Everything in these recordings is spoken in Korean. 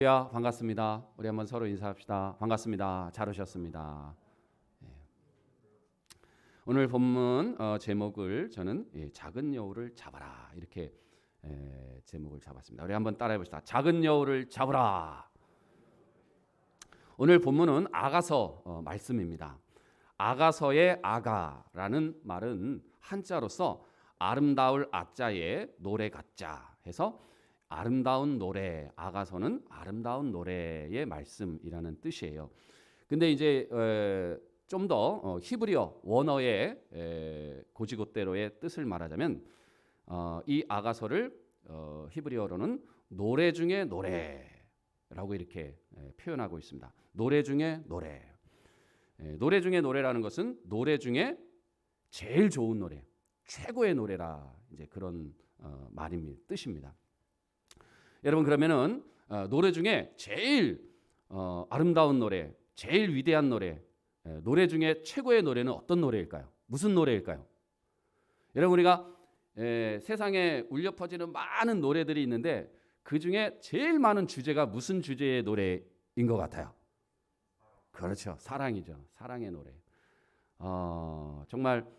야, 반갑습니다. 우리 한번 서로 인사합시다. 반갑습니다. 잘 오셨습니다. 예. 오늘 본문 제목을 저는 작은 여우를 잡아라 이렇게 제목을 잡았습니다. 우리 한번 따라해 봅시다. 작은 여우를 잡으라. 오늘 본문은 아가서 말씀입니다. 아가서의 아가라는 말은 한자로서 아름다울 아자에 노래 같자 해서 아름다운 노래, 아가서는 아름다운 노래의 말씀이라는 뜻이에요. 근데 이제 좀 더 히브리어 원어의 고지고대로의 뜻을 말하자면 이 아가서를 히브리어로는 노래 중에 노래라고 이렇게 표현하고 있습니다. 노래 중에 노래. 노래 중에 노래라는 것은 노래 중에 제일 좋은 노래, 최고의 노래라 이제 그런 말입니다. 뜻입니다. 여러분 그러면은 노래 중에 제일 아름다운 노래, 제일 위대한 노래, 노래 중에 최고의 노래는 어떤 노래일까요? 무슨 노래일까요? 여러분 우리가 세상에 울려 퍼지는 많은 노래들이 있는데 그 중에 제일 많은 주제가 무슨 주제의 노래인 것 같아요? 그렇죠, 사랑이죠. 사랑의 노래. 정말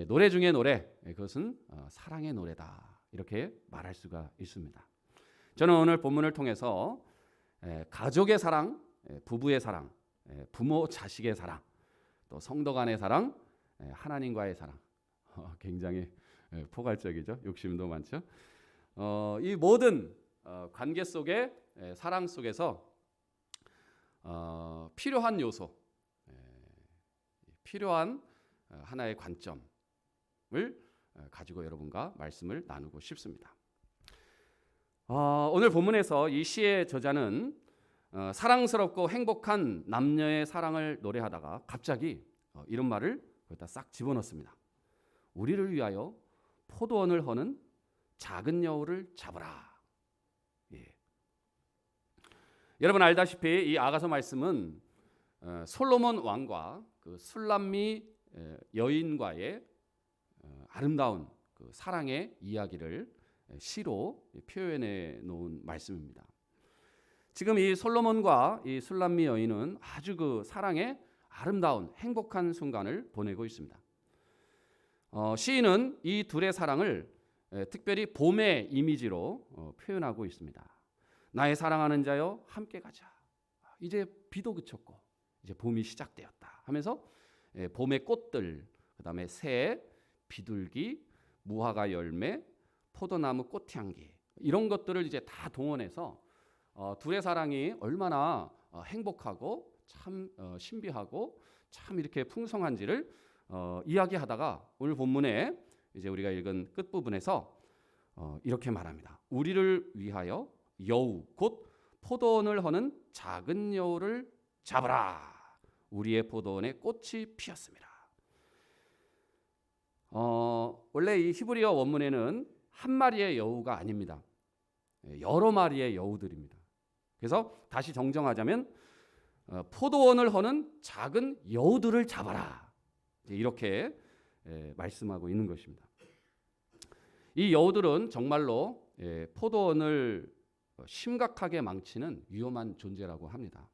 노래 중에 노래, 그것은 사랑의 노래다 이렇게 말할 수가 있습니다. 저는 오늘 본문을 통해서 가족의 사랑, 부부의 사랑, 부모 자식의 사랑, 또 성도 간의 사랑, 하나님과의 사랑, 굉장히 포괄적이죠. 욕심도 많죠. 이 모든 관계 속에 사랑 속에서 필요한 요소, 필요한 하나의 관점을 가지고 여러분과 말씀을 나누고 싶습니다. 오늘 본문에서 이 시의 저자는 사랑스럽고 행복한 남녀의 사랑을 노래하다가 갑자기 이런 말을 거기다 싹 집어넣습니다. 우리를 위하여 포도원을 허는 작은 여우를 잡으라. 예. 여러분 알다시피 이 아가서 말씀은 솔로몬 왕과 그 술람미 여인과의 아름다운 그 사랑의 이야기를 시로 표현해 놓은 말씀입니다. 지금 이 솔로몬과 이 술람미 여인은 아주 그 사랑의 아름다운 행복한 순간을 보내고 있습니다. 시인은 이 둘의 사랑을 특별히 봄의 이미지로 표현하고 있습니다. 나의 사랑하는 자여 함께 가자. 이제 비도 그쳤고 이제 봄이 시작되었다 하면서 봄의 꽃들, 그다음에 새, 비둘기, 무화과 열매, 포도나무 꽃향기 이런 것들을 이제 다 동원해서 둘의 사랑이 얼마나 행복하고 참 신비하고 참 이렇게 풍성한지를 이야기하다가 오늘 본문에 이제 우리가 읽은 끝 부분에서 이렇게 말합니다. 우리를 위하여 여우 곧 포도원을 허는 작은 여우를 잡으라. 우리의 포도원에 꽃이 피었습니다. 원래 이 히브리어 원문에는 한 마리의 여우가 아닙니다. 여러 마리의 여우들입니다. 그래서 다시 정정하자면 포도원을 허는 작은 여우들을 잡아라. 이렇게 말씀하고 있는 것입니다. 이 여우들은 정말로 포도원을 심각하게 망치는 위험한 존재라고 합니다.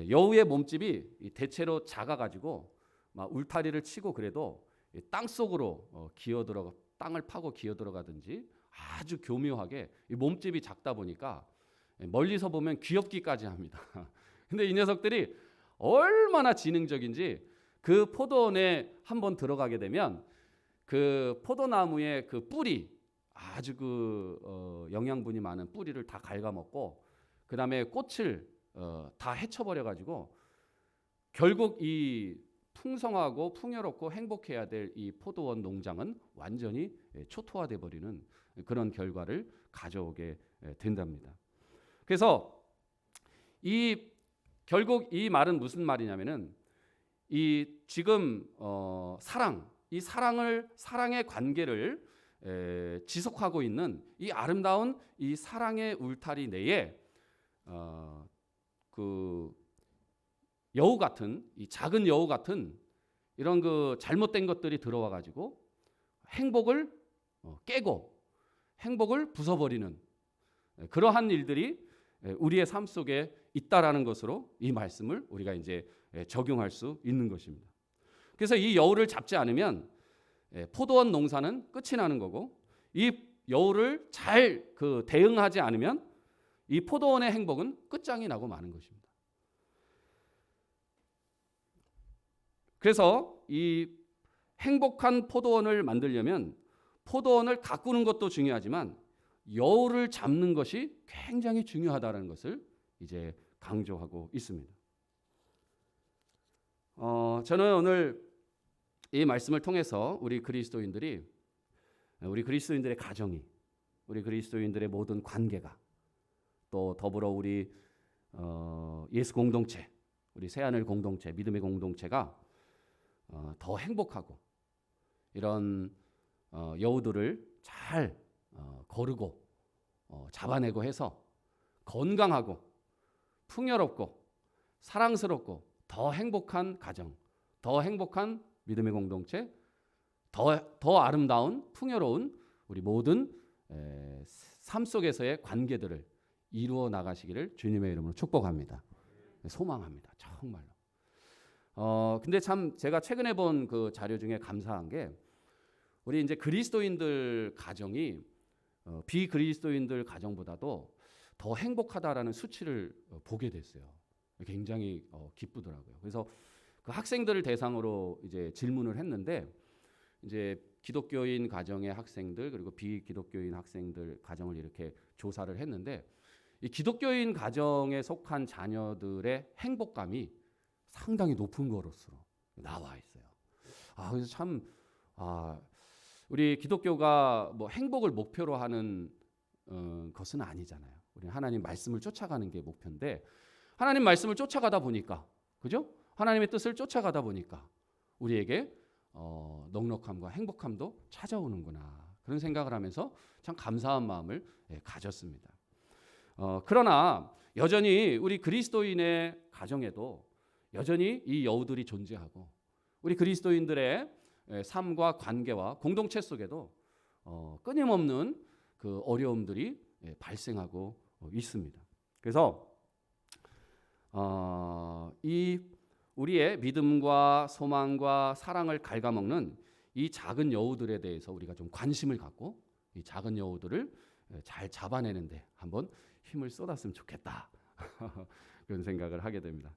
여우의 몸집이 대체로 작아가지고 막 울타리를 치고 그래도 땅 속으로 기어들어가 땅을 파고 기어들어가든지 아주 교묘하게 이 몸집이 작다 보니까 멀리서 보면 귀엽기까지 합니다. 근데 이 녀석들이 얼마나 지능적인지 그 포도원에 한번 들어가게 되면 그 포도나무의 그 뿌리 아주 그 영양분이 많은 뿌리를 다 갉아먹고 그 다음에 꽃을 다 헤쳐버려가지고 결국 이 풍성하고 풍요롭고 행복해야 될 이 포도원 농장은 완전히 초토화돼 버리는 그런 결과를 가져오게 된답니다. 그래서 결국 이 말은 무슨 말이냐면은 이 지금 이 사랑의 관계를 지속하고 있는 이 아름다운 이 사랑의 울타리 내에 그 여우 같은 이 작은 여우 같은 이런 그 잘못된 것들이 들어와 가지고 행복을 깨고 행복을 부숴버리는 그러한 일들이 우리의 삶 속에 있다라는 것으로 이 말씀을 우리가 이제 적용할 수 있는 것입니다. 그래서 이 여우를 잡지 않으면 포도원 농사는 끝이 나는 거고, 이 여우를 잘 대응하지 않으면 이 포도원의 행복은 끝장이 나고 마는 것입니다. 그래서 이 행복한 포도원을 만들려면 포도원을 가꾸는 것도 중요하지만 여우를 잡는 것이 굉장히 중요하다는 것을 이제 강조하고 있습니다. 저는 오늘 이 말씀을 통해서 우리 그리스도인들의 가정이, 우리 그리스도인들의 모든 관계가, 또 더불어 우리 예수 공동체, 우리 새하늘 공동체, 믿음의 공동체가 더 행복하고 이런 여우들을 잘 거르고 잡아내고 해서 건강하고 풍요롭고 사랑스럽고 더 행복한 가정, 더 행복한 믿음의 공동체, 더 아름다운 풍요로운 우리 모든 삶 속에서의 관계들을 이루어 나가시기를 주님의 이름으로 축복합니다. 소망합니다. 정말로. 근데 참 제가 최근에 본 그 자료 중에 감사한 게, 우리 이제 그리스도인들 가정이 비그리스도인들 가정보다도 더 행복하다라는 수치를 보게 됐어요. 굉장히 기쁘더라고요. 그래서 그 학생들을 대상으로 이제 질문을 했는데, 이제 기독교인 가정의 학생들 그리고 비기독교인 학생들 가정을 이렇게 조사를 했는데, 이 기독교인 가정에 속한 자녀들의 행복감이 상당히 높은 것으로 나와 있어요. 그래서 참 우리 기독교가 뭐 행복을 목표로 하는 것은 아니잖아요. 우리 하나님 말씀을 쫓아가는 게 목표인데, 하나님 말씀을 쫓아가다 보니까, 그죠? 하나님의 뜻을 쫓아가다 보니까 우리에게 넉넉함과 행복함도 찾아오는구나, 그런 생각을 하면서 참 감사한 마음을 가졌습니다. 그러나 여전히 우리 그리스도인의 가정에도 여전히 이 여우들이 존재하고, 우리 그리스도인들의 삶과 관계와 공동체 속에도 끊임없는 그 어려움들이 발생하고 있습니다. 그래서 이 우리의 믿음과 소망과 사랑을 갉아먹는 이 작은 여우들에 대해서 우리가 좀 관심을 갖고 이 작은 여우들을 잘 잡아내는데 한번 힘을 쏟았으면 좋겠다. 그런 생각을 하게 됩니다.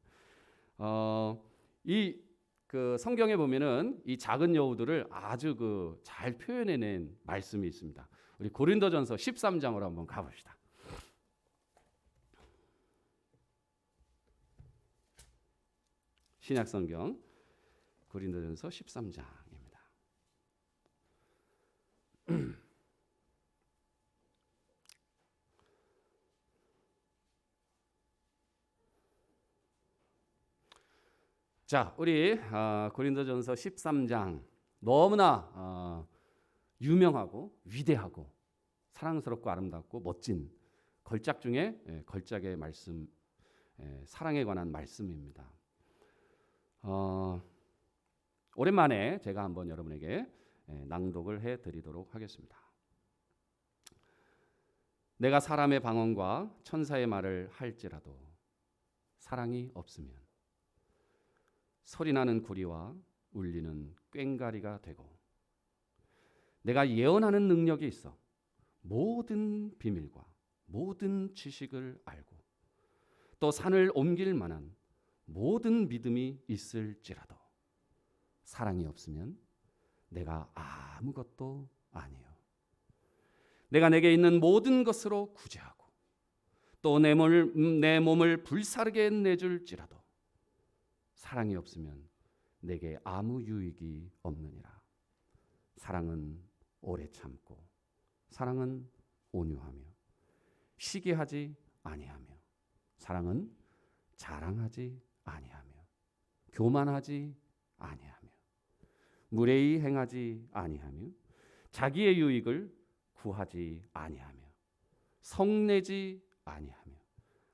이 그 성경에 보면은 이 작은 여우들을 아주 잘 표현해낸 말씀이 있습니다. 우리 고린도전서 13장으로 한번 가봅시다. 신약 성경 고린도전서 13장입니다. 자, 우리 고린도전서 13장 너무나 유명하고 위대하고 사랑스럽고 아름답고 멋진 걸작 중에 걸작의 말씀, 사랑에 관한 말씀입니다. 오랜만에 제가 한번 여러분에게 낭독을 해드리도록 하겠습니다. 내가 사람의 방언과 천사의 말을 할지라도 사랑이 없으면 소리나는 구리와 울리는 꽹과리가 되고, 내가 예언하는 능력이 있어 모든 비밀과 모든 지식을 알고 또 산을 옮길 만한 모든 믿음이 있을지라도 사랑이 없으면 내가 아무것도 아니요. 내가 내게 있는 모든 것으로 구제하고 또 내 몸을 불사르게 내줄지라도 사랑이 없으면 내게 아무 유익이 없느니라. 사랑은 오래 참고 사랑은 온유하며 시기하지 아니하며 사랑은 자랑하지 아니하며 교만하지 아니하며 무례히 행하지 아니하며 자기의 유익을 구하지 아니하며 성내지 아니하며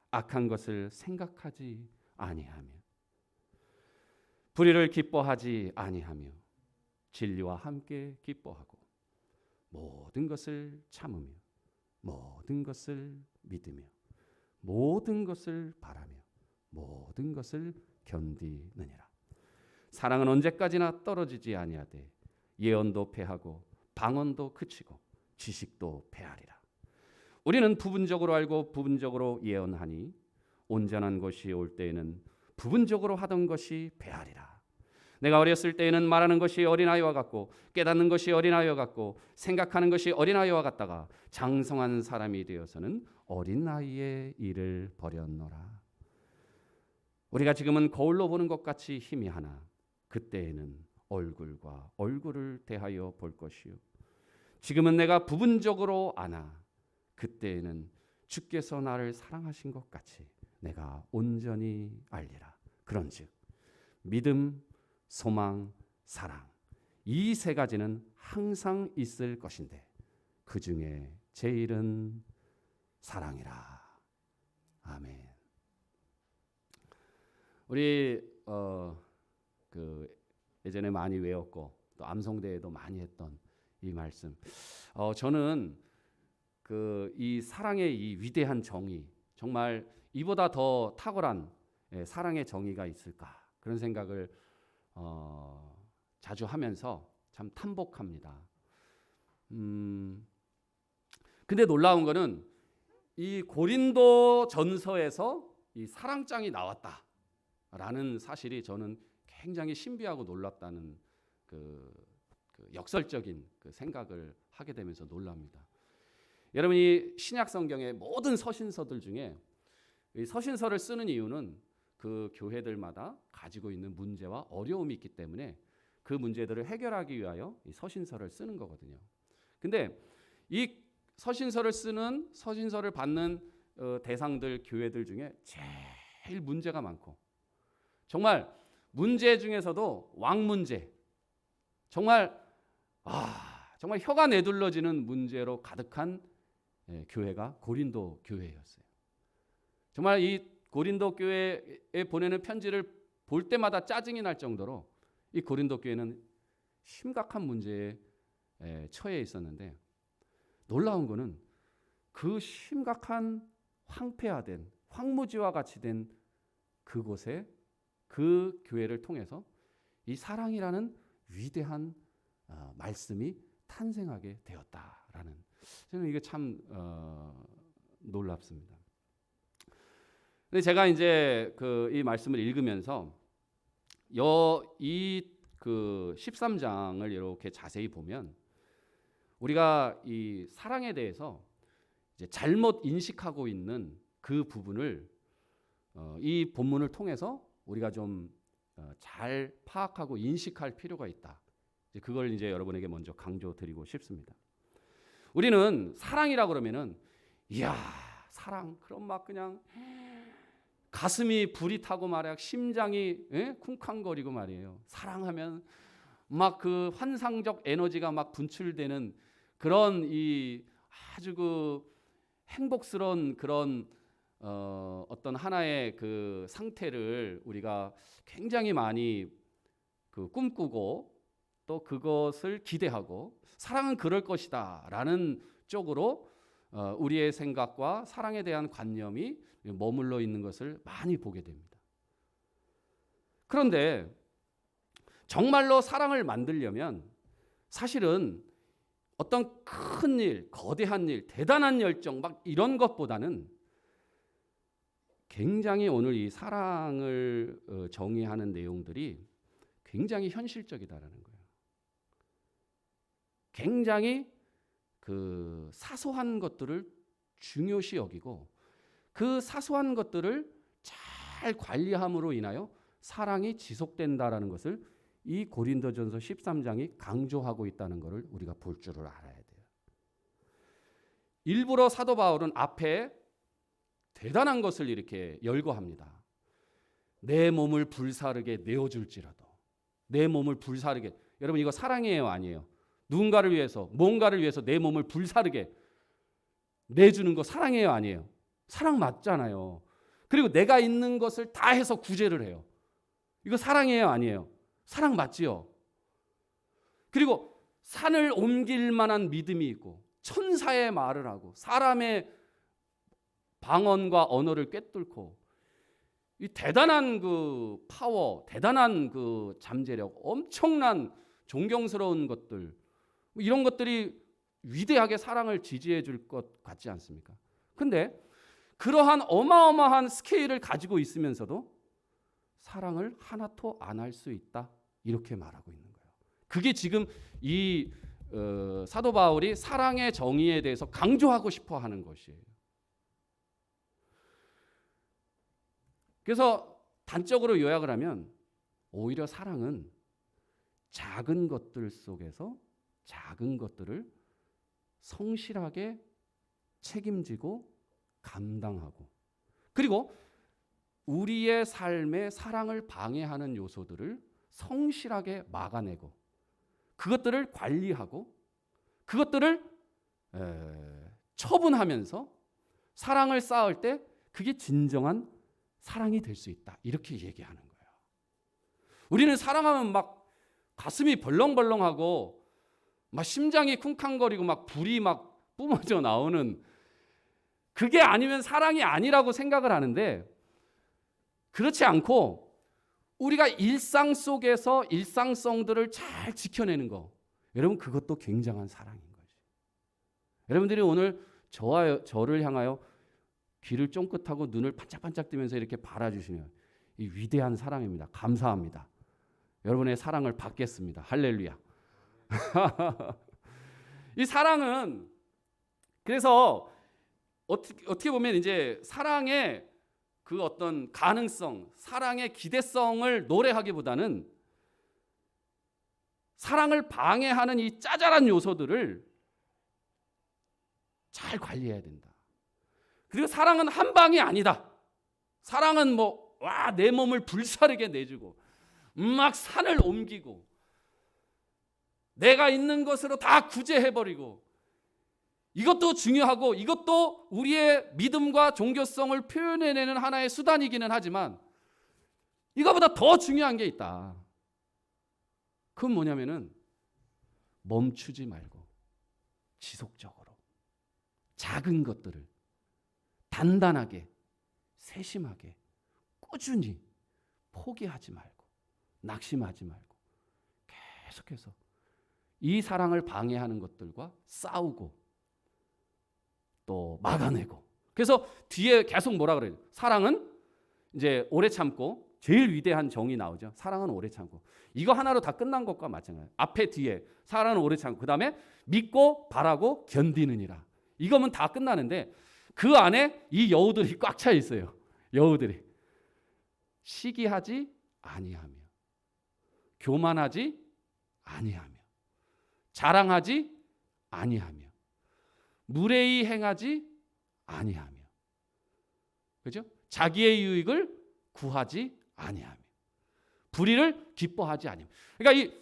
악한 것을 생각하지 아니하며 불의를 기뻐하지 아니하며 진리와 함께 기뻐하고 모든 것을 참으며 모든 것을 믿으며 모든 것을 바라며 모든 것을 견디느니라. 사랑은 언제까지나 떨어지지 아니하되 예언도 패하고 방언도 그치고 지식도 패하리라. 우리는 부분적으로 알고 부분적으로 예언하니 온전한 것이 올 때에는 부분적으로 하던 것이 패하리라. 내가 어렸을 때에는 말하는 것이 어린아이와 같고 깨닫는 것이 어린아이와 같고 생각하는 것이 어린아이와 같다가 장성한 사람이 되어서는 어린아이의 일을 버렸노라. 우리가 지금은 거울로 보는 것 같이 희미하나 그때에는 얼굴과 얼굴을 대하여 볼 것이요 지금은 내가 부분적으로 아나 그때에는 주께서 나를 사랑하신 것 같이 내가 온전히 알리라. 그런즉 믿음, 소망, 사랑 이 세 가지는 항상 있을 것인데 그 중에 제일은 사랑이라. 아멘. 우리 예전에 많이 외웠고 또 암송대회도 많이 했던 이 말씀. 저는 이 사랑의 이 위대한 정의, 정말 이보다 더 탁월한 사랑의 정의가 있을까 그런 생각을 자주 하면서 참 탐복합니다. 근데 놀라운 거는 이 고린도 전서에서 이 사랑장이 나왔다라는 사실이 저는 굉장히 신비하고 놀랍다는 그 역설적인 그 생각을 하게 되면서 놀랍니다. 여러분이 신약 성경의 모든 서신서들 중에 이 서신서를 쓰는 이유는 그 교회들마다 가지고 있는 문제와 어려움이 있기 때문에 그 문제들을 해결하기 위하여 이 서신서를 쓰는 거거든요. 근데 이 서신서를 받는 대상들 교회들 중에 제일 문제가 많고 정말 문제 중에서도 왕 문제, 정말 혀가 내둘러지는 문제로 가득한 교회가 고린도 교회였어요. 정말 이 고린도 교회에 보내는 편지를 볼 때마다 짜증이 날 정도로 이 고린도 교회는 심각한 문제에 처해 있었는데 놀라운 거는 그 심각한 황폐화된 황무지와 같이 된 그곳에 그 교회를 통해서 이 사랑이라는 위대한 말씀이 탄생하게 되었다라는, 저는 이게 참 놀랍습니다. 근데 제가 이제 이 말씀을 읽으면서 이 13장을 이렇게 자세히 보면 우리가 이 사랑에 대해서 이제 잘못 인식하고 있는 그 부분을 이 본문을 통해서 우리가 좀 잘 파악하고 인식할 필요가 있다. 그걸 이제 여러분에게 먼저 강조드리고 싶습니다. 우리는 사랑이라 그러면은 이야 사랑 그럼 막 그냥 가슴이 불이 타고 말이야 심장이 쿵쾅거리고 말이에요. 사랑하면 막 그 환상적 에너지가 막 분출되는 그런 이 아주 그 행복스러운 그런 어떤 하나의 그 상태를 우리가 굉장히 많이 꿈꾸고 또 그것을 기대하고 사랑은 그럴 것이다라는 쪽으로 우리의 생각과 사랑에 대한 관념이 머물러 있는 것을 많이 보게 됩니다. 그런데 정말로 사랑을 만들려면 사실은 어떤 큰 일, 거대한 일, 대단한 열정 막 이런 것보다는 굉장히 오늘 이 사랑을 정의하는 내용들이 굉장히 현실적이다라는 거예요. 굉장히 그 사소한 것들을 중요시 여기고 그 사소한 것들을 잘 관리함으로 인하여 사랑이 지속된다라는 것을 이 고린도전서 13장이 강조하고 있다는 것을 우리가 볼 줄을 알아야 돼요. 일부러 사도 바울은 앞에 대단한 것을 이렇게 열거합니다. 내 몸을 불사르게 내어줄지라도, 내 몸을 불사르게. 여러분 이거 사랑이에요 아니에요? 누군가를 위해서 뭔가를 위해서 내 몸을 불사르게 내주는 거 사랑이에요 아니에요? 사랑 맞잖아요. 그리고 내가 있는 것을 다 해서 구제를 해요. 이거 사랑이에요 아니에요? 사랑 맞지요? 그리고 산을 옮길 만한 믿음이 있고 천사의 말을 하고 사람의 방언과 언어를 꿰뚫고 이 대단한 그 파워, 대단한 그 잠재력, 엄청난 존경스러운 것들, 이런 것들이 위대하게 사랑을 지지해 줄 것 같지 않습니까? 근데 그러한 어마어마한 스케일을 가지고 있으면서도 사랑을 하나도 안 할 수 있다, 이렇게 말하고 있는 거예요. 그게 지금 이 사도 바울이 사랑의 정의에 대해서 강조하고 싶어 하는 것이에요. 그래서 단적으로 요약을 하면 오히려 사랑은 작은 것들 속에서 작은 것들을 성실하게 책임지고 감당하고, 그리고 우리의 삶에 사랑을 방해하는 요소들을 성실하게 막아내고, 그것들을 관리하고, 그것들을 처분하면서 사랑을 쌓을 때 그게 진정한 사랑이 될 수 있다, 이렇게 얘기하는 거예요. 우리는 사랑하면 막 가슴이 벌렁벌렁하고 막 심장이 쿵쾅거리고 막 불이 막 뿜어져 나오는, 그게 아니면 사랑이 아니라고 생각을 하는데, 그렇지 않고 우리가 일상 속에서 일상성들을 잘 지켜내는 거, 여러분 그것도 굉장한 사랑인 거지. 여러분들이 오늘 저를 향하여 귀를 쫑긋하고 눈을 반짝반짝 뜨면서 이렇게 바라주시는 이 위대한 사랑입니다. 감사합니다. 여러분의 사랑을 받겠습니다. 할렐루야. 이 사랑은 그래서 어떻게 보면 이제 사랑의 그 어떤 가능성, 사랑의 기대성을 노래하기보다는 사랑을 방해하는 이 짜잘한 요소들을 잘 관리해야 된다. 그리고 사랑은 한 방이 아니다. 사랑은 내 몸을 불사르게 내주고 막 산을 옮기고 내가 있는 것으로 다 구제해버리고, 이것도 중요하고 이것도 우리의 믿음과 종교성을 표현해내는 하나의 수단이기는 하지만 이거보다 더 중요한 게 있다. 그건 뭐냐면은 멈추지 말고 지속적으로 작은 것들을 단단하게, 세심하게, 꾸준히 포기하지 말고 낙심하지 말고 계속해서 이 사랑을 방해하는 것들과 싸우고 또 막아내고. 그래서 뒤에 계속 뭐라 그래요? 사랑은 이제 오래 참고, 제일 위대한 정의 나오죠. 사랑은 오래 참고. 이거 하나로 다 끝난 것과 마찬가지예요. 앞에 뒤에 사랑은 오래 참고, 그다음에 믿고 바라고 견디느니라. 이거면 다 끝나는데 그 안에 이 여우들이 꽉 차 있어요. 여우들이 시기하지 아니하며, 교만하지 아니하며, 자랑하지 아니하며, 무례히 행하지 아니하며, 그죠? 자기의 유익을 구하지 아니하며, 불의를 기뻐하지 아니하며. 그러니까 이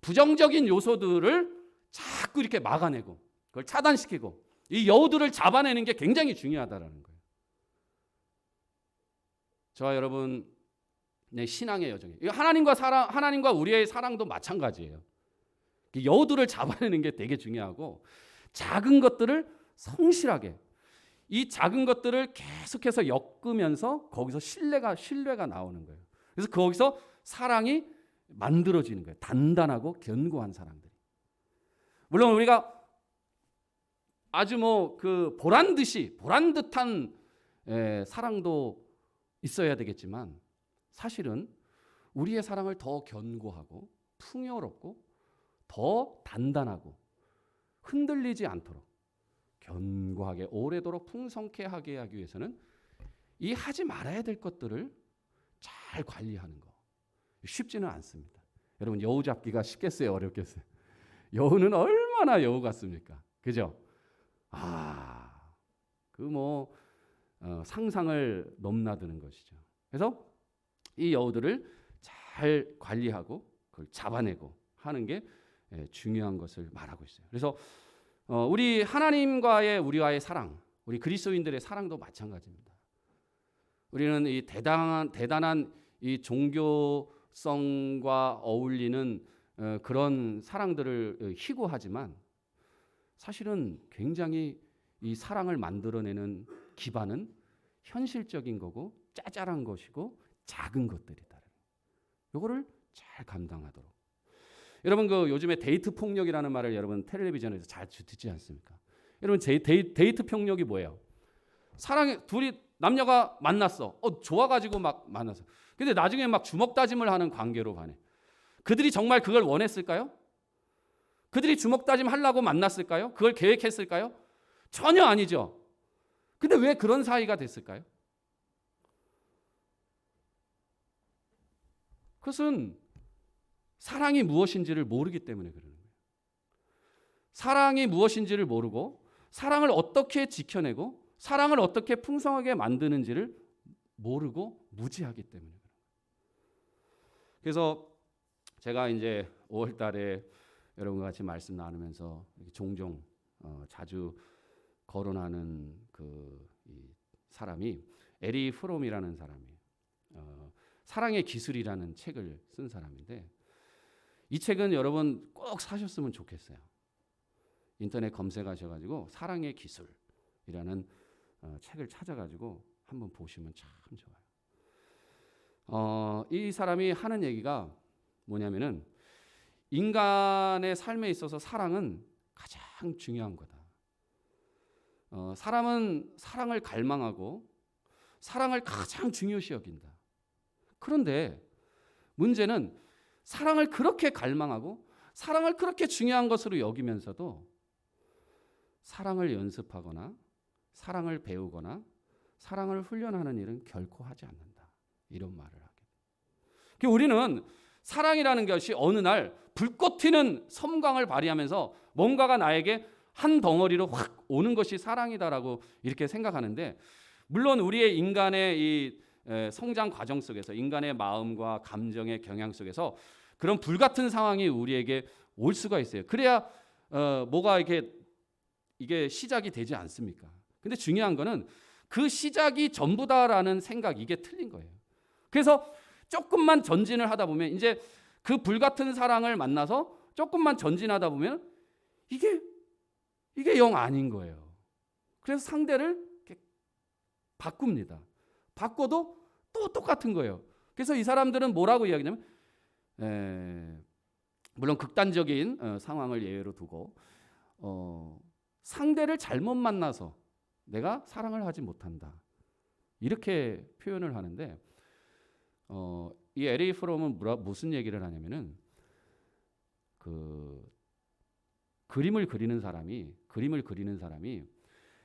부정적인 요소들을 자꾸 이렇게 막아내고 그걸 차단시키고 이 여우들을 잡아내는 게 굉장히 중요하다라는 거예요. 저와 여러분의 신앙의 여정이, 하나님과 우리의 사랑도 마찬가지예요. 여우들을 잡아내는 게 되게 중요하고, 작은 것들을 성실하게, 이 작은 것들을 계속해서 엮으면서 거기서 신뢰가 나오는 거예요. 그래서 거기서 사랑이 만들어지는 거예요. 단단하고 견고한 사랑들이. 물론 우리가 아주 보란 듯한 사랑도 있어야 되겠지만, 사실은 우리의 사랑을 더 견고하고 풍요롭고 더 단단하고 흔들리지 않도록 견고하게 오래도록 풍성케 하게 하기 위해서는 이 하지 말아야 될 것들을 잘 관리하는 거 쉽지는 않습니다. 여러분, 여우 잡기가 쉽겠어요, 어렵겠어요? 여우는 얼마나 여우 같습니까? 그죠? 상상을 넘나드는 것이죠. 그래서 이 여우들을 잘 관리하고 그걸 잡아내고 하는 게 중요한 것을 말하고 있어요. 그래서 우리 하나님과의 우리와의 사랑, 우리 그리스도인들의 사랑도 마찬가지입니다. 우리는 이 대단한 이 종교성과 어울리는 그런 사랑들을 희구하지만, 사실은 굉장히 이 사랑을 만들어내는 기반은 현실적인 거고 짜잘한 것이고 작은 것들이다. 요거를 잘 감당하도록. 여러분 그 요즘에 데이트 폭력이라는 말을 여러분 텔레비전에서 잘 듣지 않습니까? 여러분 데이트 폭력이 뭐예요? 사랑해 둘이 남녀가 만났어. 좋아가지고 막 만났어. 근데 나중에 막 주먹 다짐을 하는 관계로 가네. 그들이 정말 그걸 원했을까요? 그들이 주먹 다짐 하려고 만났을까요? 그걸 계획했을까요? 전혀 아니죠. 근데 왜 그런 사이가 됐을까요? 그것은 사랑이 무엇인지를 모르기 때문에 그러는 거예요. 사랑이 무엇인지를 모르고 사랑을 어떻게 지켜내고 사랑을 어떻게 풍성하게 만드는지를 모르고 무지하기 때문에 그래요. 그래서 제가 이제 5월 달에 여러분과 같이 말씀 나누면서 종종 자주 거론하는 이 사람이 에리 프롬이라는 사람이에요. 사랑의 기술이라는 책을 쓴 사람인데 이 책은 여러분 꼭 사셨으면 좋겠어요. 인터넷 검색하셔가지고 사랑의 기술이라는 책을 찾아가지고 한번 보시면 참 좋아요. 이 사람이 하는 얘기가 뭐냐면은 인간의 삶에 있어서 사랑은 가장 중요한 거다. 사람은 사랑을 갈망하고 사랑을 가장 중요시 여긴다. 그런데 문제는 사랑을 그렇게 갈망하고 사랑을 그렇게 중요한 것으로 여기면서도 사랑을 연습하거나 사랑을 배우거나 사랑을 훈련하는 일은 결코 하지 않는다. 이런 말을 하게. 우리는 사랑이라는 것이 어느 날 불꽃 튀는 섬광을 발휘하면서 뭔가가 나에게 한 덩어리로 확 오는 것이 사랑이다라고 이렇게 생각하는데 물론 우리의 인간의 이 성장 과정 속에서 인간의 마음과 감정의 경향 속에서 그런 불같은 상황이 우리에게 올 수가 있어요. 그래야 뭐가 이게 시작이 되지 않습니까? 근데 중요한 거는 그 시작이 전부다라는 생각 이게 틀린 거예요. 그래서 조금만 전진을 하다 보면 이제 그 불같은 사랑을 만나서 조금만 전진하다 보면 이게 영 아닌 거예요. 그래서 상대를 이렇게 바꿉니다. 바꿔도 또 똑같은 거예요. 그래서 이 사람들은 뭐라고 이야기냐면 물론 극단적인 상황을 예외로 두고 상대를 잘못 만나서 내가 사랑을 하지 못한다. 이렇게 표현을 하는데 이 에리 프롬은 무슨 얘기를 하냐면은 그림을 그리는 사람이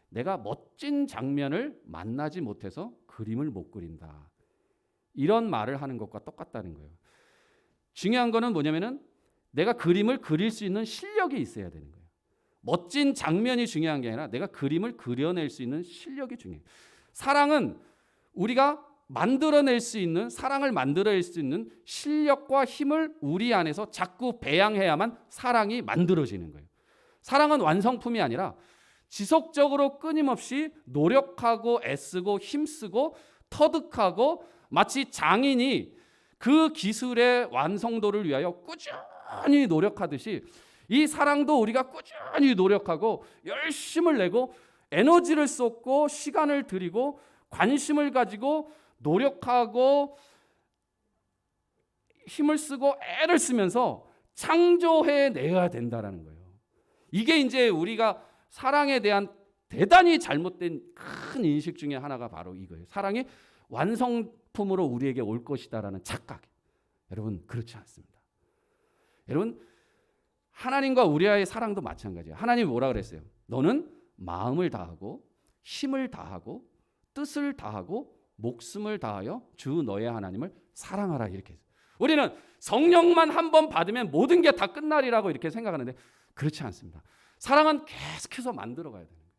내가 멋진 장면을 만나지 못해서 그림을 못 그린다. 이런 말을 하는 것과 똑같다는 거예요. 중요한 거는 뭐냐면은 내가 그림을 그릴 수 있는 실력이 있어야 되는 거예요. 멋진 장면이 중요한 게 아니라 내가 그림을 그려낼 수 있는 실력이 중요해요. 사랑은 우리가 만들어낼 수 있는 사랑을 만들어낼 수 있는 실력과 힘을 우리 안에서 자꾸 배양해야만 사랑이 만들어지는 거예요. 사랑은 완성품이 아니라 지속적으로 끊임없이 노력하고 애쓰고 힘쓰고 터득하고 마치 장인이 그 기술의 완성도를 위하여 꾸준히 노력하듯이 이 사랑도 우리가 꾸준히 노력하고 열심을 내고 에너지를 쏟고 시간을 들이고 관심을 가지고 노력하고 힘을 쓰고 애를 쓰면서 창조해내야 된다는 거예요. 이게 이제 우리가 사랑에 대한 대단히 잘못된 큰 인식 중에 하나가 바로 이거예요. 사랑이 완성품으로 우리에게 올 것이다라는 착각. 여러분 그렇지 않습니다. 여러분 하나님과 우리와의 사랑도 마찬가지예요. 하나님이 뭐라 그랬어요? 너는 마음을 다하고 힘을 다하고 뜻을 다하고 목숨을 다하여 주 너의 하나님을 사랑하라 이렇게 했어요. 우리는 성령만 한 번 받으면 모든 게 다 끝날이라고 이렇게 생각하는데 그렇지 않습니다. 사랑은 계속해서 만들어 가야 되는 거예요.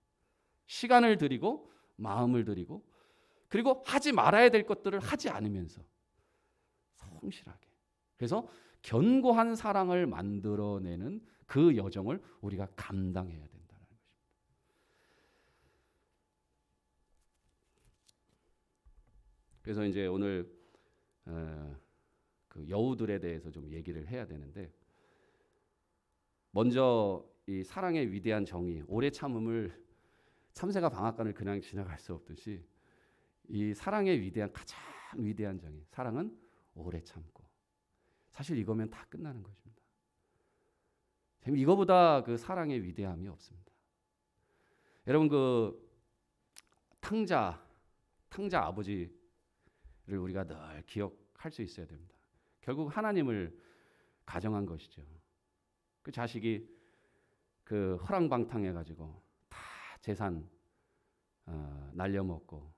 시간을 들이고 마음을 들이고 그리고 하지 말아야 될 것들을 하지 않으면서 성실하게. 그래서 견고한 사랑을 만들어내는 그 여정을 우리가 감당해야 된다는 것입니다. 그래서 이제 오늘 그 여우들에 대해서 좀 얘기를 해야 되는데 먼저 이 사랑의 위대한 정의, 오래 참음을 참새가 방앗간을 그냥 지나갈 수 없듯이 이 사랑의 위대한 가장 위대한 정의, 사랑은 오래 참고. 사실 이거면 다 끝나는 것입니다. 이거보다 그 사랑의 위대함이 없습니다. 여러분 그 탕자 아버지를 우리가 늘 기억할 수 있어야 됩니다. 결국 하나님을 가정한 것이죠. 그 자식이 그 허랑방탕해가지고 다 재산 날려먹고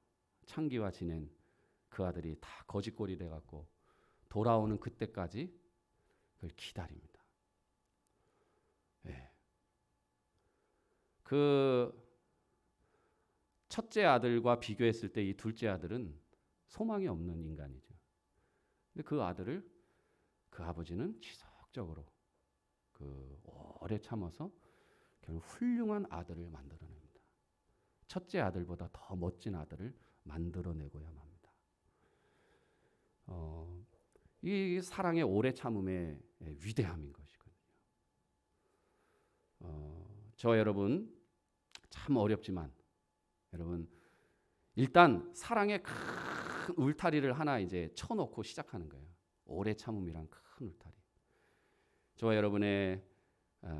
창기와 지낸 그 아들이 다 거지꼴이 돼갖고 돌아오는 그때까지 그걸 기다립니다. 네. 그 첫째 아들과 비교했을 때 이 둘째 아들은 소망이 없는 인간이죠. 근데 그 아들을 그 아버지는 지속적으로 그 오래 참아서 결국 훌륭한 아들을 만들어냅니다. 첫째 아들보다 더 멋진 아들을 만들어내고야 합니다. 이 사랑의 오래 참음의 위대함인 것이거든요. 저 여러분 참 어렵지만 여러분 일단 사랑의 큰 울타리를 하나 이제 쳐놓고 시작하는 거예요. 오래 참음이란 큰 울타리. 저와 여러분의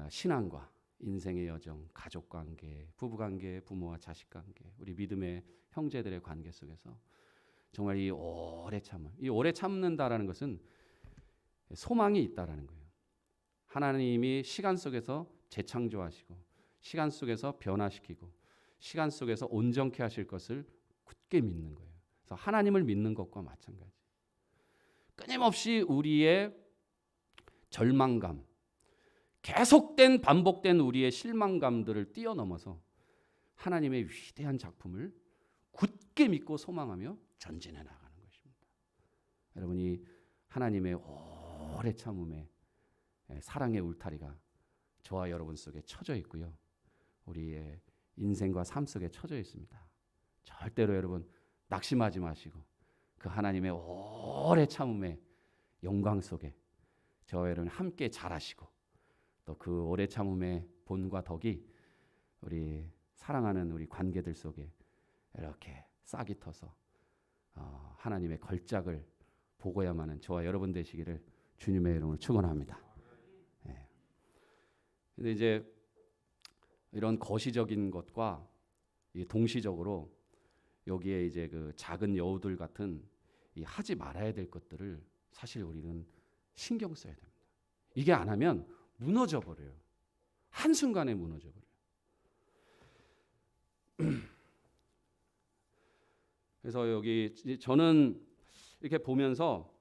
신앙과 인생의 여정, 가족관계, 부부관계, 부모와 자식관계, 우리 믿음의 형제들의 관계 속에서 정말 이 오래 참음, 이 오래 참는다라는 것은 소망이 있다라는 거예요. 하나님이 시간 속에서 재창조하시고 시간 속에서 변화시키고 시간 속에서 온전케 하실 것을 굳게 믿는 거예요. 그래서 하나님을 믿는 것과 마찬가지. 끊임없이 우리의 절망감, 계속된 반복된 우리의 실망감들을 뛰어넘어서 하나님의 위대한 작품을 굳게 믿고 소망하며 전진해 나가는 것입니다. 여러분이 하나님의 오래 참음의 사랑의 울타리가 저와 여러분 속에 쳐져 있고요. 우리의 인생과 삶 속에 쳐져 있습니다. 절대로 여러분 낙심하지 마시고 그 하나님의 오래 참음의 영광 속에 저와 여러분 함께 자라시고 또 그 오래 참음의 본과 덕이 우리 사랑하는 우리 관계들 속에 이렇게 싹이 터서 하나님의 걸작을 보고야만 하는 저와 여러분 되시기를 주님의 이름으로 축원합니다. 네. 근데 이제 이런 거시적인 것과 동시적으로 여기에 이제 그 작은 여우들 같은 이 하지 말아야 될 것들을 사실 우리는 신경 써야 됩니다. 이게 안 하면 무너져 버려요. 한순간에 무너져 버려요. 그래서 여기 저는 이렇게 보면서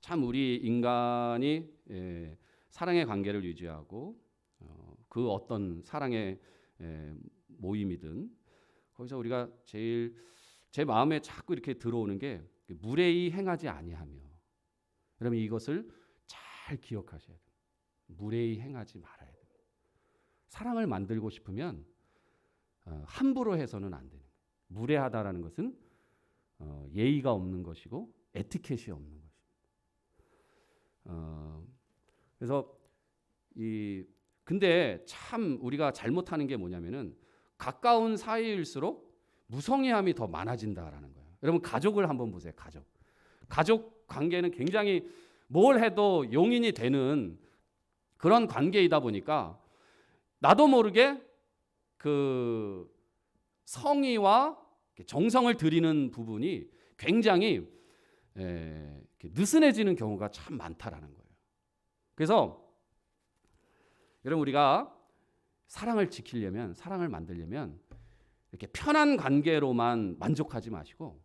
참 우리 인간이 사랑의 관계를 유지하고 그 어떤 사랑의 모임이든 거기서 우리가 제일 제 마음에 자꾸 이렇게 들어오는 게 무례히 행하지 아니하며. 여러분 이것을 잘 기억하셔야 돼요. 무례히 행하지 말아야 돼요. 사랑을 만들고 싶으면 함부로 해서는 안 되는 거예요. 무례하다라는 것은 예의가 없는 것이고 에티켓이 없는 것입니다. 그래서 근데 참 우리가 잘못하는 게 뭐냐면은 가까운 사이일수록 무성의함이 더 많아진다라는 거예요. 여러분 가족을 한번 보세요. 가족 관계는 굉장히 뭘 해도 용인이 되는 그런 관계이다 보니까 나도 모르게 그 성의와 정성을 들이는 부분이 굉장히 느슨해지는 경우가 참 많다라는 거예요. 그래서 여러분 우리가 사랑을 지키려면 사랑을 만들려면 이렇게 편한 관계로만 만족하지 마시고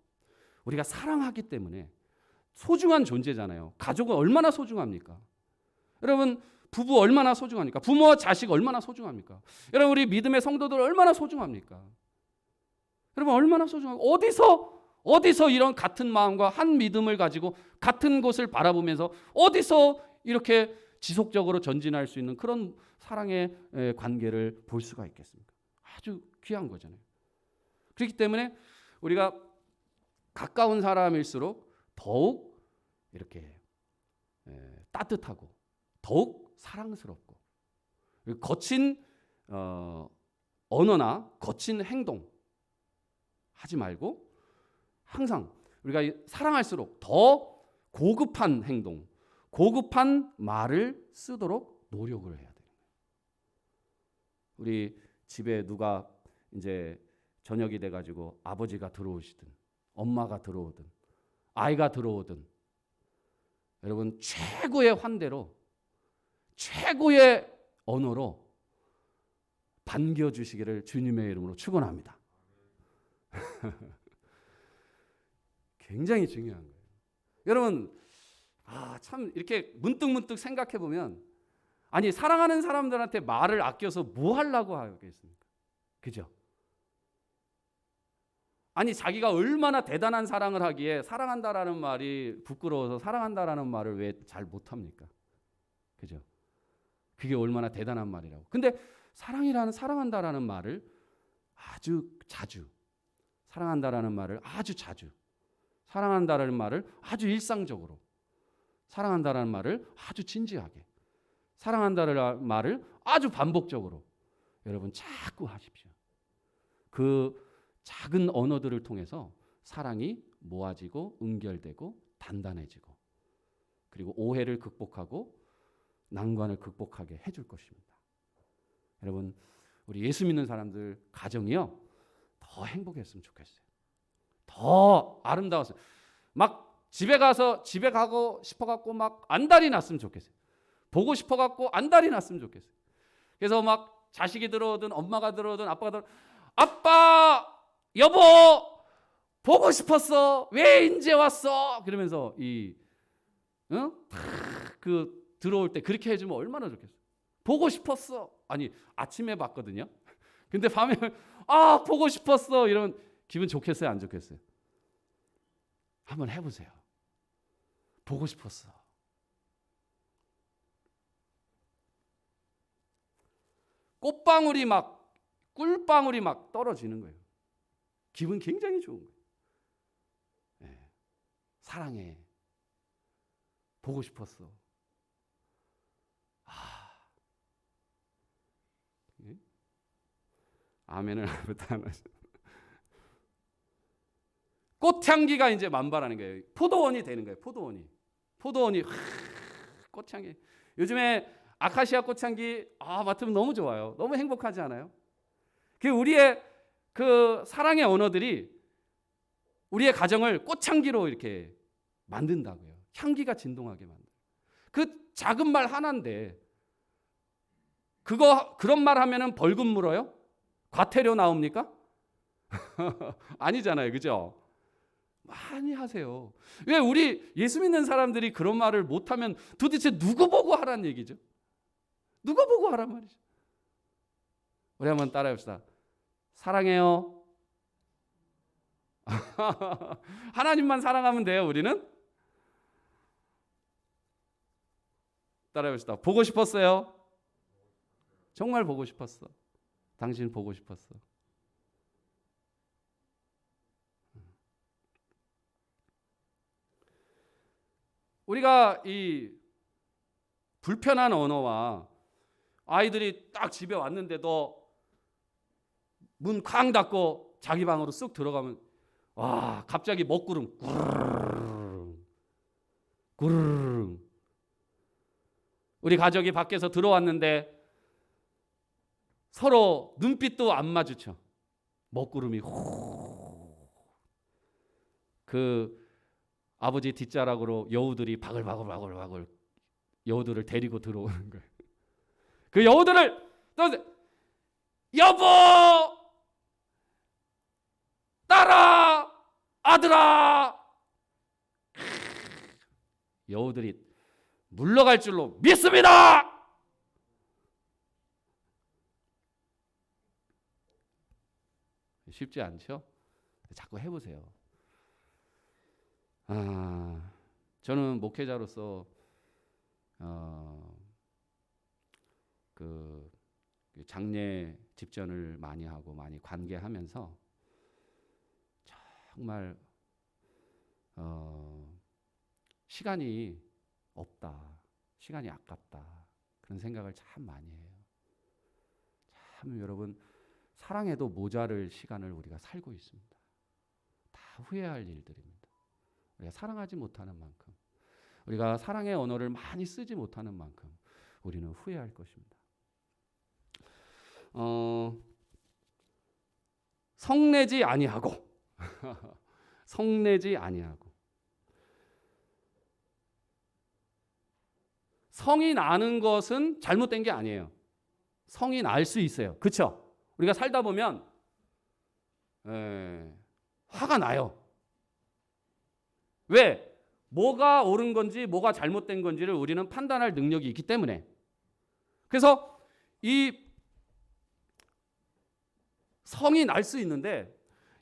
우리가 사랑하기 때문에 소중한 존재잖아요. 가족은 얼마나 소중합니까? 여러분 부부 얼마나 소중합니까? 부모와 자식 얼마나 소중합니까? 여러분 우리 믿음의 성도들 얼마나 소중합니까? 여러분 얼마나 소중하고 어디서 이런 같은 마음과 한 믿음을 가지고 같은 곳을 바라보면서 어디서 이렇게 지속적으로 전진할 수 있는 그런 사랑의 관계를 볼 수가 있겠습니까? 아주 귀한 거잖아요. 그렇기 때문에 우리가 가까운 사람일수록 더욱 이렇게 따뜻하고 더욱 사랑스럽고 거친 언어나 거친 행동 하지 말고 항상 우리가 사랑할수록 더 고급한 행동, 고급한 말을 쓰도록 노력을 해야 돼요. 우리 집에 누가 이제 저녁이 돼가지고 아버지가 들어오시든 엄마가 들어오든 아이가 들어오든 여러분 최고의 환대로 최고의 언어로 반겨주시기를 주님의 이름으로 축원합니다. 굉장히 중요한 거예요. 여러분 참 이렇게 문득문득 생각해 보면 아니 사랑하는 사람들한테 말을 아껴서 뭐 하려고 하겠습니까? 그죠? 아니 자기가 얼마나 대단한 사랑을 하기에 사랑한다라는 말이 부끄러워서 사랑한다라는 말을 왜 잘 못합니까? 그죠? 그게 얼마나 대단한 말이라고. 근데 사랑한다라는 말을 아주 자주, 사랑한다라는 말을 아주 자주, 사랑한다라는 말을 아주 일상적으로, 사랑한다라는 말을 아주 진지하게, 사랑한다라는 말을 아주 반복적으로 여러분 자꾸 하십시오. 그 작은 언어들을 통해서 사랑이 모아지고 응결되고 단단해지고 그리고 오해를 극복하고 난관을 극복하게 해줄 것입니다. 여러분 우리 예수 믿는 사람들 가정이요 더 행복했으면 좋겠어요. 더 아름다웠어요. 막 집에 가고 싶어갖고 막 안달이 났으면 좋겠어요. 보고 싶어갖고 안달이 났으면 좋겠어요. 그래서 막 자식이 들어오든 엄마가 들어오든 아빠가 들어오든 아빠 여보 보고 싶었어. 왜 이제 왔어? 그러면서 그 들어올 때 그렇게 해주면 얼마나 좋겠어. 보고 싶었어. 아니 아침에 봤거든요. 근데 밤에 보고 싶었어. 이러면 기분 좋겠어요? 안 좋겠어요? 한번 해보세요. 보고 싶었어. 꽃방울이 막 꿀방울이 막 떨어지는 거예요. 기분 굉장히 좋은 거예요. 네. 사랑해. 보고 싶었어. 아멘을 안 하죠. 꽃향기가 이제 만발하는 거예요. 포도원이 되는 거예요. 포도원이 꽃향기. 요즘에 아카시아 꽃향기 맡으면 너무 좋아요. 너무 행복하지 않아요? 그 우리의 그 사랑의 언어들이 우리의 가정을 꽃향기로 이렇게 만든다고요. 향기가 진동하게 만들. 그 작은 말 하나인데 그런 말 하면은 벌금 물어요? 과태료 나옵니까? 아니잖아요. 그죠? 많이 하세요. 왜 우리 예수 믿는 사람들이 그런 말을 못하면 도대체 누구 보고 하라는 얘기죠? 누구 보고 하란 말이죠? 우리 한번 따라해봅시다. 사랑해요. 하나님만 사랑하면 돼요. 우리는 따라해봅시다. 보고 싶었어요. 정말 보고 싶었어. 당신 보고 싶었어. 우리가 이 불편한 언어와 아이들이 딱 집에 왔는데도 문 쾅 닫고 자기 방으로 쑥 들어가면 갑자기 먹구름 구르릉 우리 가족이 밖에서 들어왔는데 서로 눈빛도 안 마주쳐. 먹구름이 그 아버지 뒷자락으로 여우들이 바글바글 여우들을 데리고 들어오는 거예요. 그 여우들을 여보 딸아 아들아 여우들이 물러갈 줄로 믿습니다. 쉽지 않죠? 자꾸 해보세요. 저는 목회자로서 그 장례 집전을 많이 하고 많이 관계하면서 정말 시간이 없다, 시간이 아깝다 그런 생각을 참 많이 해요. 참 여러분 사랑해도 모자랄 시간을 우리가 살고 있습니다. 다 후회할 일들입니다. 우리가 사랑하지 못하는 만큼, 우리가 사랑의 언어를 많이 쓰지 못하는 만큼 우리는 후회할 것입니다. 성내지 아니하고 성내지 아니하고 성이 나는 것은 잘못된 게 아니에요. 성이 날 수 있어요. 그렇죠? 우리가 살다 보면 화가 나요. 왜? 뭐가 옳은 건지 뭐가 잘못된 건지를 우리는 판단할 능력이 있기 때문에. 그래서 이 성이 날 수 있는데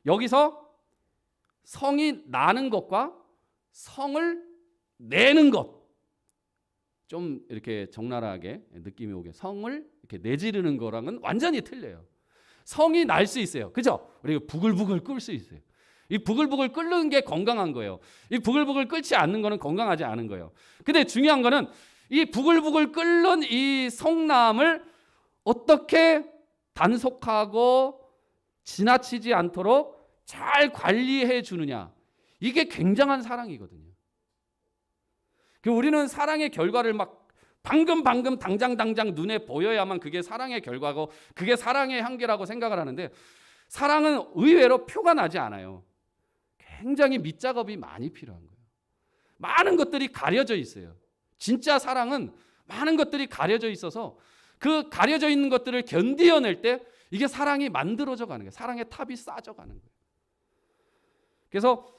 여기서 성이 나는 것과 성을 내는 것, 좀 이렇게 적나라하게 느낌이 오게 성을 이렇게 내지르는 거랑은 완전히 틀려요. 성이 날 수 있어요. 그죠? 우리가 부글부글 끓을 수 있어요. 이 부글부글 끓는 게 건강한 거예요. 이 부글부글 끓지 않는 거는 건강하지 않은 거예요. 근데 중요한 거는 이 부글부글 끓는 이 성남을 어떻게 단속하고 지나치지 않도록 잘 관리해 주느냐. 이게 굉장한 사랑이거든요. 우리는 사랑의 결과를 막 방금 당장 눈에 보여야만 그게 사랑의 결과고 그게 사랑의 한계라고 생각을 하는데 사랑은 의외로 표가 나지 않아요. 굉장히 밑작업이 많이 필요한 거예요. 많은 것들이 가려져 있어요. 진짜 사랑은 많은 것들이 가려져 있어서 그 가려져 있는 것들을 견디어낼 때 이게 사랑이 만들어져 가는 거예요. 사랑의 탑이 쌓아져 가는 거예요. 그래서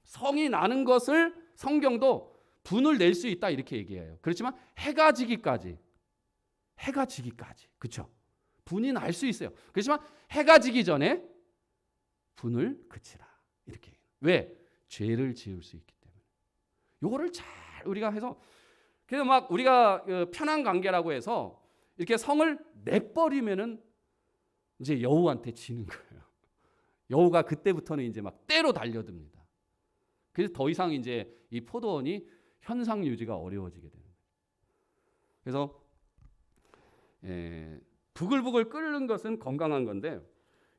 성이 나는 것을 성경도 분을 낼 수 있다 이렇게 얘기해요. 그렇지만 해가 지기까지 그렇죠? 분이 날 수 있어요. 그렇지만 해가 지기 전에 분을 그치라 이렇게 해요. 왜? 죄를 지을 수 있기 때문에. 요거를 잘 우리가 해서 그래서 막 우리가 편한 관계라고 해서 이렇게 성을 내버리면은 이제 여우한테 지는 거예요. 여우가 그때부터는 이제 막 때로 달려듭니다. 그래서 더 이상 이제 이 포도원이 현상 유지가 어려워지게 되는 거예요. 그래서 부글부글 끓는 것은 건강한 건데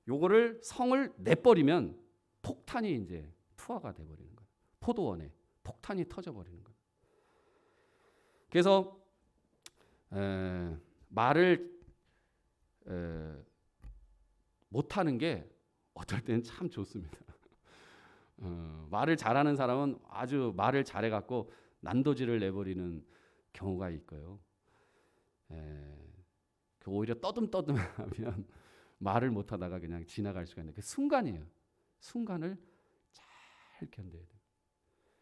요거를 성을 내버리면 폭탄이 이제 투하가 돼 버리는 거예요. 포도원에 폭탄이 터져 버리는 거예요. 그래서 말을 못하는 게 어떨 때는 참 좋습니다. 말을 잘하는 사람은 아주 말을 잘해갖고 난도질을 내버리는 경우가 있고요. 오히려 떠듬하면 말을 못하다가 그냥 지나갈 수가 있는데 그 순간이에요. 순간을 잘 견뎌야 돼요.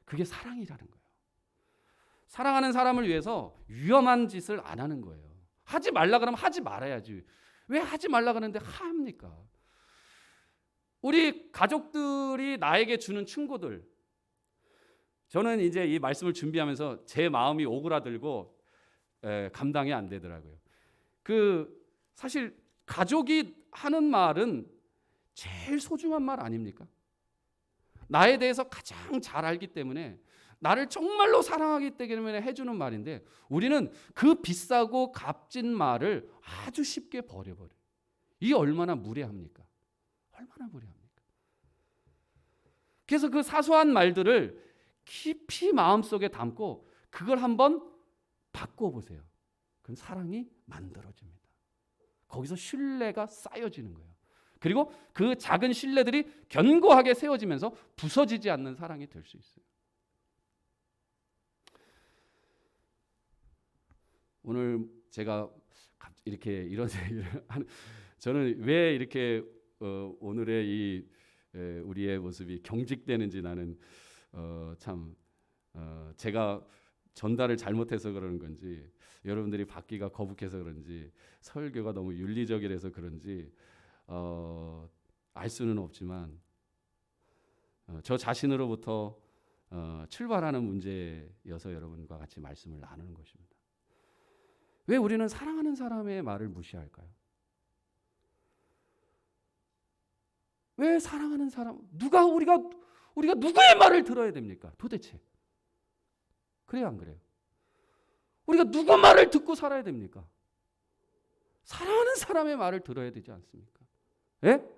그게 사랑이라는 거예요. 사랑하는 사람을 위해서 위험한 짓을 안 하는 거예요. 하지 말라 그러면 하지 말아야지. 왜 하지 말라 그러는데 합니까? 우리 가족들이 나에게 주는 충고들. 저는 이제 이 말씀을 준비하면서 제 마음이 오그라들고 감당이 안 되더라고요. 사실 가족이 하는 말은 제일 소중한 말 아닙니까? 나에 대해서 가장 잘 알기 때문에 나를 정말로 사랑하기 때문에 해주는 말인데 우리는 그 비싸고 값진 말을 아주 쉽게 버려버려요. 이게 얼마나 무례합니까? 얼마나 무례합니까? 그래서 그 사소한 말들을 깊이 마음속에 담고 그걸 한번 바꿔보세요. 그럼 사랑이 만들어집니다. 거기서 신뢰가 쌓여지는 거예요. 그리고 그 작은 신뢰들이 견고하게 세워지면서 부서지지 않는 사랑이 될 수 있어요. 오늘 제가 이렇게 이런 얘기를 하는 저는 왜 이렇게 오늘의 이 우리의 모습이 경직되는지 나는 참 제가 전달을 잘못해서 그러는 건지 여러분들이 받기가 거북해서 그런지 설교가 너무 윤리적이라서 그런지 알 수는 없지만 저 자신으로부터 출발하는 문제여서 여러분과 같이 말씀을 나누는 것입니다. 왜 우리는 사랑하는 사람의 말을 무시할까요? 왜 사랑하는 사람 우리가 누구의 말을 들어야 됩니까? 도대체 그래요, 안 그래요? 우리가 누구 말을 듣고 살아야 됩니까? 사랑하는 사람의 말을 들어야 되지 않습니까? 예?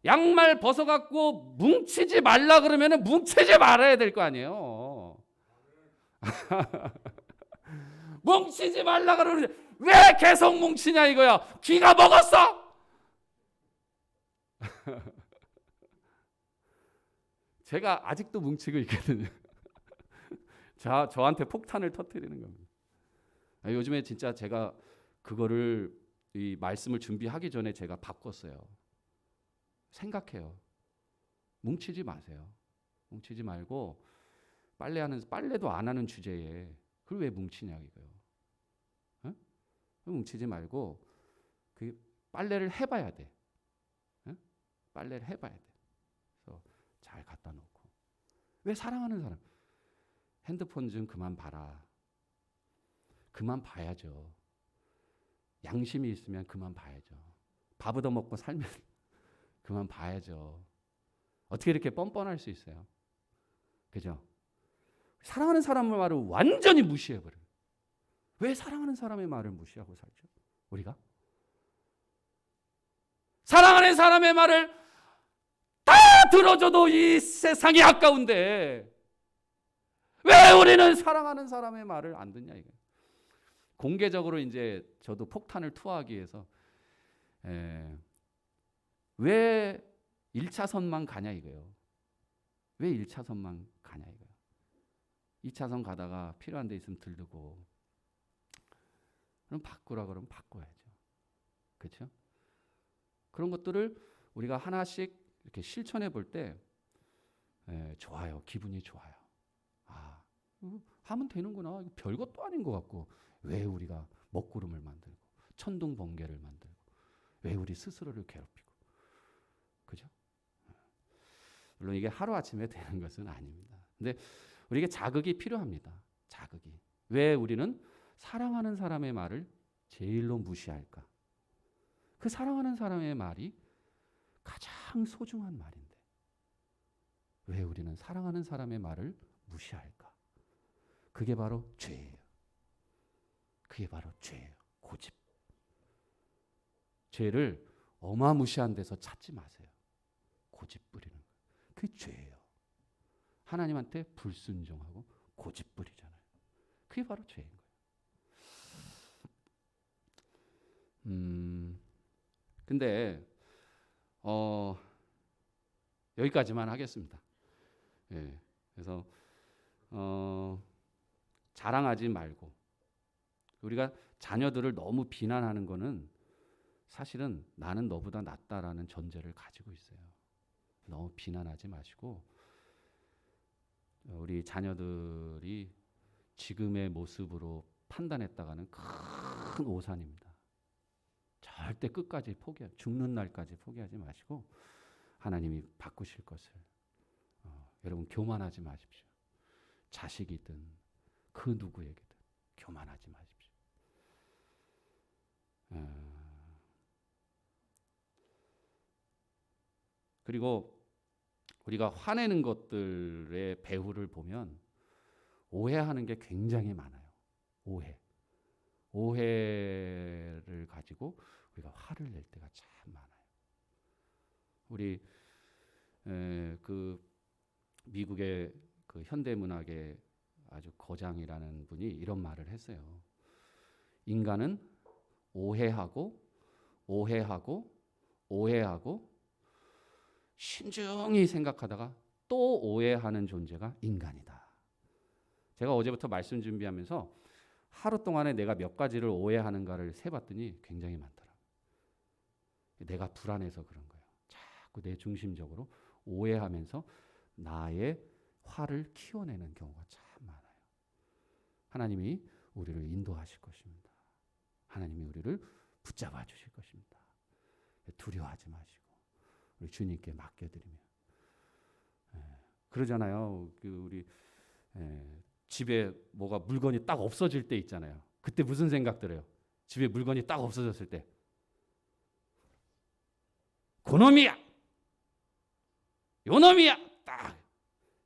양말 벗어갖고 뭉치지 말라 그러면 뭉치지 말아야 될 거 아니에요. 뭉치지 말라 그러면 왜 계속 뭉치냐 이거야. 귀가 먹었어? 제가 아직도 뭉치고 있거든요. 저한테 폭탄을 터뜨리는 겁니다. 요즘에 진짜 제가 그거를 이 말씀을 준비하기 전에 제가 바꿨어요. 생각해요. 뭉치지 마세요. 뭉치지 말고 빨래도 안 하는 주제에 그걸 왜 뭉치냐 이거요. 어? 뭉치지 말고 그 빨래를 해봐야 돼. 어? 빨래를 해봐야 돼. 그래서 잘 갖다 놓고. 왜 사랑하는 사람? 핸드폰 좀 그만 봐라. 그만 봐야죠. 양심이 있으면 그만 봐야죠. 밥 얻어먹고 살면 그만 봐야죠. 어떻게 이렇게 뻔뻔할 수 있어요? 그죠? 사랑하는 사람의 말을 완전히 무시해버려요. 왜 사랑하는 사람의 말을 무시하고 살죠? 우리가? 사랑하는 사람의 말을 다 들어줘도 이 세상이 아까운데 왜 우리는 사랑하는 사람의 말을 안 듣냐 이거예요. 공개적으로 이제 저도 폭탄을 투하하기 위해서 왜 1차선만 가냐 이거예요. 왜 1차선만 가냐 이거예요. 2차선 가다가 필요한 데 있으면 들르고 그럼 바꾸라 그러면 바꿔야죠. 그렇죠? 그런 것들을 우리가 하나씩 이렇게 실천해 볼 때 좋아요. 기분이 좋아요. 아, 하면 되는구나. 이거 별것도 아닌 것 같고 왜 우리가 먹구름을 만들고 천둥 번개를 만들고 왜 우리 스스로를 괴롭히고 그죠? 물론 이게 하루아침에 되는 것은 아닙니다. 근데 우리에게 자극이 필요합니다. 자극이. 왜 우리는 사랑하는 사람의 말을 제일로 무시할까? 그 사랑하는 사람의 말이 가장 소중한 말인데 왜 우리는 사랑하는 사람의 말을 무시할까? 그게 바로 죄예요. 그게 바로 죄예요. 고집. 죄를 어마무시한 데서 찾지 마세요. 고집 부리는 거. 그게 죄예요. 하나님한테 불순종하고 고집 부리잖아요. 그게 바로 죄인 거예요. 근데 여기까지만 하겠습니다. 예. 그래서 자랑하지 말고 우리가 자녀들을 너무 비난하는 거는 사실은 나는 너보다 낫다라는 전제를 가지고 있어요. 너무 비난하지 마시고 우리 자녀들이 지금의 모습으로 판단했다가는 큰 오산입니다. 절대 끝까지 죽는 날까지 포기하지 마시고 하나님이 바꾸실 것을 여러분 교만하지 마십시오. 자식이든 그 누구에게든 교만하지 마십시오. 그리고 우리가 화내는 것들의 배후를 보면 오해하는 게 굉장히 많아요. 오해를 가지고 우리가 화를 낼 때가 참 많아요. 우리 그 미국의 그 현대문학의 아주 거장이라는 분이 이런 말을 했어요. 인간은 오해하고 신중히 생각하다가 또 오해하는 존재가 인간이다. 제가 어제부터 말씀 준비하면서 하루 동안에 내가 몇 가지를 오해하는가를 세봤더니 굉장히 많더라고요. 내가 불안해서 그런 거예요. 자꾸 내 중심적으로 오해하면서 나의 화를 키워내는 경우가 참 많아요. 하나님이 우리를 인도하실 것입니다. 하나님이 우리를 붙잡아 주실 것입니다. 두려워하지 마시고 우리 주님께 맡겨드리며 그러잖아요. 우리 집에 뭐가 물건이 딱 없어질 때 있잖아요. 그때 무슨 생각 들어요? 집에 물건이 딱 없어졌을 때 그놈이야! 요놈이야! 딱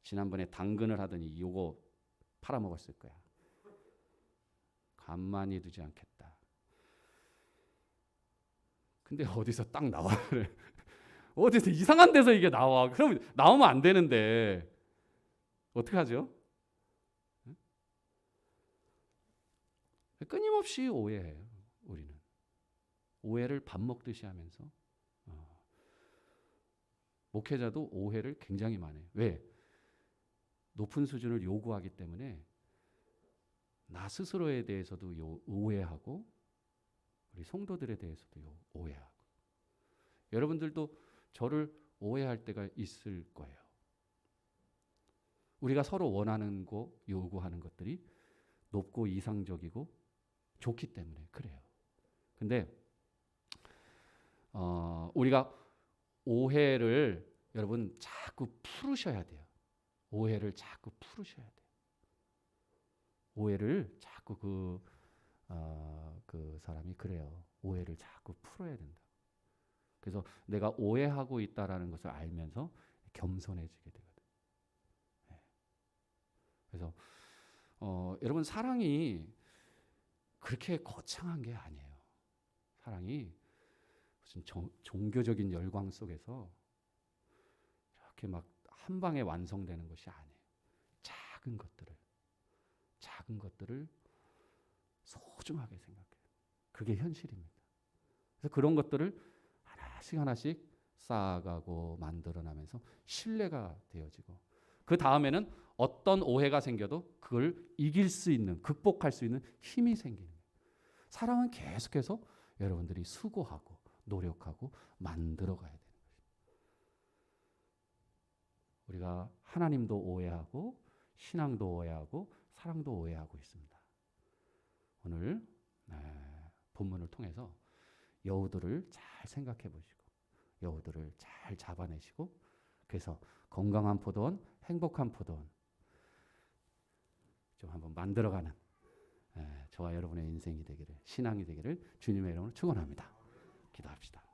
지난번에 당근을 하더니 요거 팔아먹었을 거야. 가만히 두지 않겠다. 근데 어디서 딱 나와 그래. 어디서 이상한 데서 이게 나와. 그럼 나오면 안 되는데 어떻게 하죠? 끊임없이 오해해요. 우리는 오해를 밥 먹듯이 하면서 목회자도 오해를 굉장히 많이 해요. 왜? 높은 수준을 요구하기 때문에 나 스스로에 대해서도 오해하고 우리 성도들에 대해서도 오해하고 여러분들도 저를 오해할 때가 있을 거예요. 우리가 서로 원하는 거 요구하는 것들이 높고 이상적이고 좋기 때문에 그래요. 근데 우리가 오해를 여러분 자꾸 풀으셔야 돼요. 오해를 자꾸 풀으셔야 돼요. 오해를 자꾸 그 사람이 그래요. 오해를 자꾸 풀어야 된다. 그래서 내가 오해하고 있다라는 것을 알면서 겸손해지게 되거든요. 네. 그래서 여러분 사랑이 그렇게 거창한 게 아니에요. 사랑이 무슨 종교적인 열광 속에서 이렇게 막 한 방에 완성되는 것이 아니에요. 작은 것들을 소중하게 생각해요. 그게 현실입니다. 그래서 그런 것들을 하나씩 쌓아가고 만들어나면서 신뢰가 되어지고 그 다음에는 어떤 오해가 생겨도 그걸 이길 수 있는, 극복할 수 있는 힘이 생기는 거예요. 사랑은 계속해서 여러분들이 수고하고 노력하고 만들어가야 돼요. 우리가 하나님도 오해하고 신앙도 오해하고 사랑도 오해하고 있습니다. 오늘 본문을 통해서 여우들을 잘 생각해 보시고 여우들을 잘 잡아내시고 그래서 건강한 포도원, 행복한 포도원 좀 한번 만들어가는 저와 여러분의 인생이 되기를 신앙이 되기를 주님의 이름으로 축원합니다. 기도합시다.